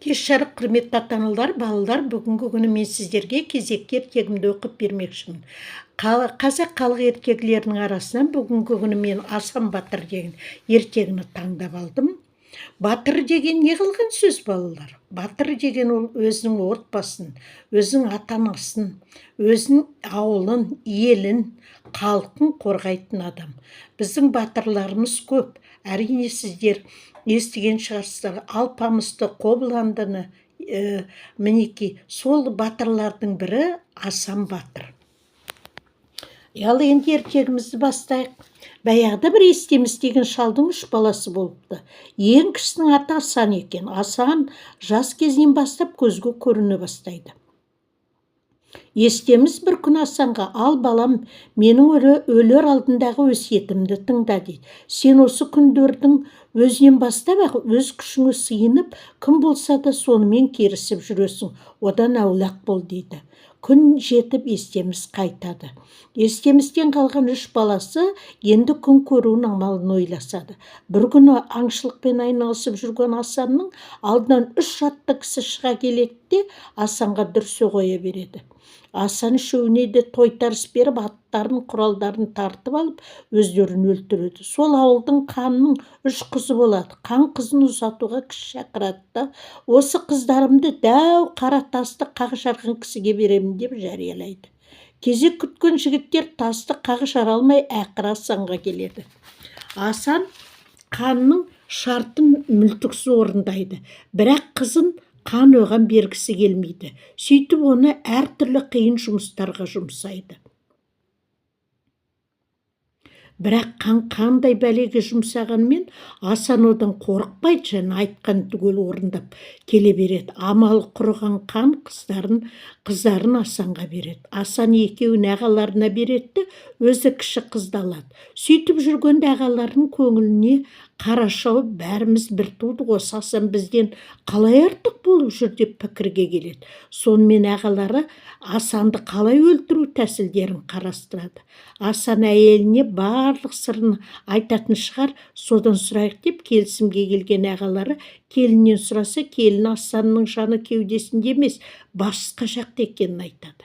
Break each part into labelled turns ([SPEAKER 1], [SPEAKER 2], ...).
[SPEAKER 1] Кеш жарық құрметті ата-аналар, балалар, бүгінгі күні мен сіздерге кезекті ертегімді оқып бермекшімін. Қазақ халық ертегілерінің арасынан бүгінгі күні мен Асан Батыр деген ертегіні таңдап алдым. Батыр деген не қылған сөз, балалар? Батыр деген ол өзінің отбасын, өзінің ата-анасын, өзінің ауылын, елін, халқын қорғайтын адам. Біздің батырларымыз көп. Әрине сіздер естіген шығарсыздар, Алпамысты, Қобыландыны, мінекей сол батырлардың бірі Асан Батыр. Ал енді ертегімізді бастайық. Баяғыда бір Естемес деген шалдың 3 баласы болыпты. Ең кішісінің аты Асан екен. Асан жас кезінен бастап көзге көріне бастайды. Естемес бір күн Асанға: "Ал балам, менің өлер алдындағы өсиетімді тыңда" дейді. "Сен осы күндердің өзінен бастап өз күшіңе сыйынып, кім болса да сонымен керісіп жүресің, одан аулақ бол" дейді. Күн жетіп Естемес қайтады. Естеместен қалған 3 баласы енді күн көруін амалын ойласады. Бір күні аңшылықпен айналысып жүрген Асанның алдынан 3 атты кісі шыға келеді де Асанға дүрсе қоя береді. Асан үшеуіне де тойтарыс беріп, аттарын, құралдарын тартып алып, өздерін өлтіреді. Сол ауылдың ханының 3 қызы болады. Хан қызын ұзатуға кісі шақырады да: "Осы қыздарымды дәу қара тасты қақ жарған кісіге беремін" деп жариялайды. Кезек күткен жігіттер тасты қақ жара алмай ақыры Асанға келеді. Асан ханның шартын мүлтіксіз орындайды, бірақ қызын хан оған бергісі келмейді. Сөйтіп оны әртүрлі қиын жұмыстарға жұмсайды. Бірақ хан қандай бәлеге жұмсағанмен Асан одан қорықпайды, және айтқан түгел орындап келе береді. Амалы құрыған хан қыздарын Асанға береді. Асан екеуін ағаларына береді, өзі кіші қызды алады. Сөйтіп жүргенде ағаларының көңіліне қарашау: "Бәріміз бір тудық, осы Асан бізден қалай артық болып жүр" деп пікірге келеді. Сонымен ағалары Асанды қалай өлтіру тәсілдерін қарастырады. Асан әйеліне барлық сырын айтатын шығар, содан сұрайық деп келісімге келген ағалары келіннен сұраса, келін Асанның жаны кеудесінде емес, басқа жақта екенін айтады.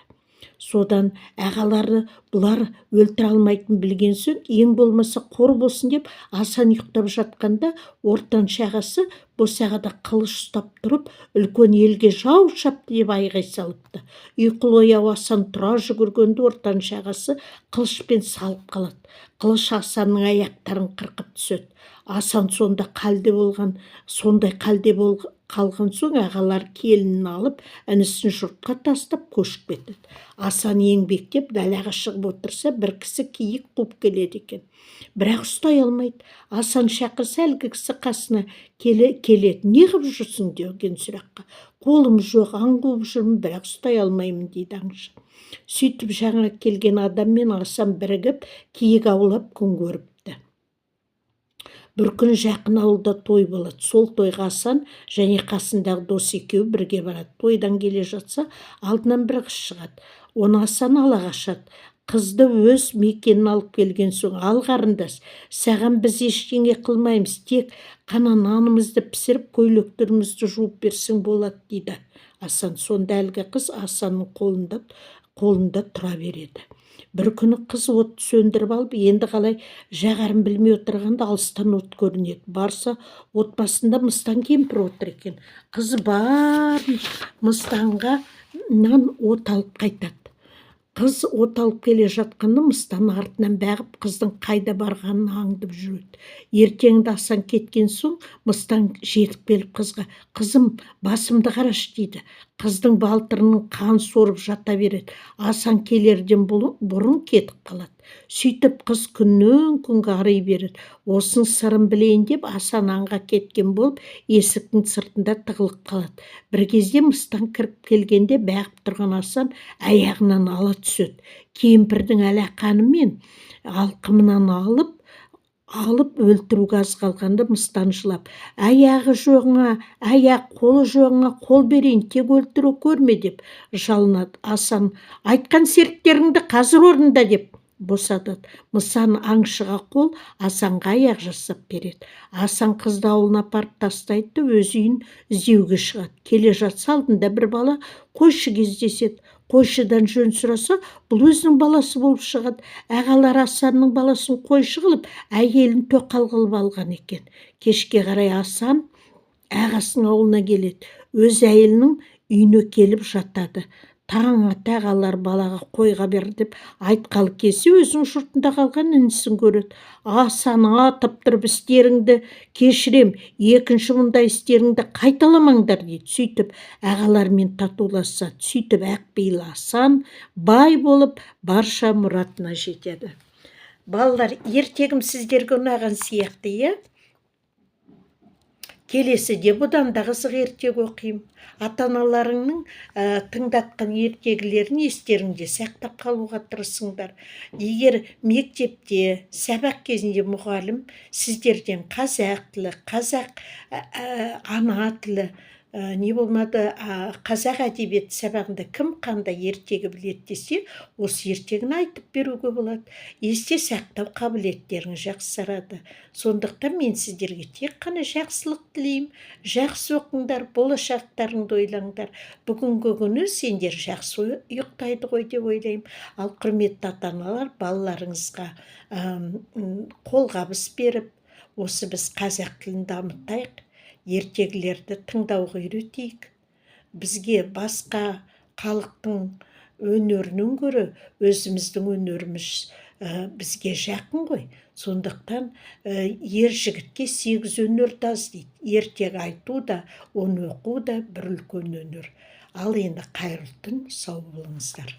[SPEAKER 1] Содан ағалары бұлар өлтіре алмайтын білген соң, ең болмаса қор болсын деп, Асан ұйықтап жатқанда ортаншы ағасы босағада қылыш ұстап тұрып, үлкен елге жау шапты деп айғай салыпты. Ұйқылы ояу Асан тұра жүгіргенде ортаншы ағасы қылышпен салып қалады. Қылыш Асанның аяқтарын қырқып түседі. Асан сондай қалде қалған соң ағалар келінін алып, інісін жұртқа тастап көшіп кетеді. Асан еңбектеп далаға шығып отырса, бір кісі киік қуып келеді екен. Бірақ ұстай алмайды. Асан шақырса, әлгі кісі қасына келеді. "Не қып жүрсің?" деген сұраққа: "Қолым жоқ, аң қуып жүрмін, бірақ ұстай алмаймын" дейді аңшы. Сөйтіп жаңа келген адам мен Асан бірігіп киік аулап күн көріпті. Бір күн жақын ауылда той болады. Сол тойға Асан және қасындағы дос екеуі бірге барады. Тойдан келе жатса, алдынан бір қыз шығады. Оны Асан ала қашады. Қызды өз мекенін алып келген соң: "Ал қарындас, саған біз ештеңе қылмаймыз, тек қана нанымызды пісіріп, көйлектерімізді жуып берсең болады" дейді Асан. Сонда әлгі қыз Асанның қолында тұра береді. Бір күні қыз отты сөндіріп алып, енді қалай жағарын білмей отырғанда алыстан от көрінеді. Барса, от басында мыстан кемпір отыр екен. Қыз барын мыстанға от алып қайтады. Қыз от алып келе жатқанда мыстан артынан бағып, қыздың қайда барғанын аңдып жүреді. Ертеңді Асан кеткен соң мыстан жетіп келіп қызға: "Қызым, басымды қарашы" дейді. Қыздың балтырының қан сорып жата береді. Асан келерден бұрын кетіп қалады. Сөйтіп қыз күннен күнге арай береді. Осының сырын білейін деп Асан аңға кеткен болып, есіктің сыртында тығылып қалады. Бір кезде мыстан кіріп келгенде бағып тұрған Асан аяғынан ала түседі. Кемпірдің алақаны мен алқымынан алып өлтіруге аз қалғанда мыстан жылап: "Аяғы жоғыңа аяқ, қолы жоғыңа қол берейін, тек өлтіру көрме" деп жалынады. Асан: "Айтқан серттеріңді қазір орында" деп босатады. Мысан аңшыға қол, Асанға аяқ жасап береді. Асан қызды ауылына апарып тастайды да өз үйін іздеуге шығады. Келе жатса алдында бір бала қойшы кездеседі. Қойшыдан жөн сұраса, бұл өзінің баласы болып шығады. Ағалар Асанның баласын қойшы қылып, әйелін тоқал қылып алған екен. Кешке қарай Асан ағасының ауылына келеді. Өз әйелінің үйіне келіп жатады. Таң ата ағалар балаға қойға бер деп айтқалы келсе, өзінің жұртында қалған інісін көреді. Асан атып тұрып, істеріңді кешірем, екінші мұндай істеріңді қайталамаңдар дейді. Сөйтіп ағалармен татуласады. Сөйтіп Ақбейіл Асан бай болып барша мұратына жетеді. Балалар, ертегім сіздерге ұнаған сияқты, иә? Келесіде бұдан да қызық ертек оқимын. Ата-аналарыңның тыңдатқан ертегілерін естеріңде сақтап қалуға тырысыңдар. Егер мектепте сабақ кезінде мұғалім сіздерден қазақ тілі, қазақ ана тілі, не болмады, қазақ әдебиеті сабағында кім қандай ертегі біледі десе, осы ертегін айтып беруге болады. Есте сақтау қабілеттеріңіз жақсарады. Сондықтан мен сіздерге тек қана жақсылық тілеймін. Жақсы оқыңдар, болашақтарыңды ойлаңдар. Бүгінгі күні сендер жақсы ұйықтайды ғой деп ойлаймын. Ал құрметті ата-аналар, балаларыңызға қолғабыс беріп, осы біз қазақ тілін дамытайық, ертегілерді тыңдауға үйретейік. Бізге басқа халықтың өнерінен гөрі өзіміздің өнеріміз бізге жақын ғой. Сондықтан ер жігітке 8 өнер аз дейді. Ертек айту да, оны оқу да бір үлкен өнер. Ал енді қайырлы түн, сау болыңыздар.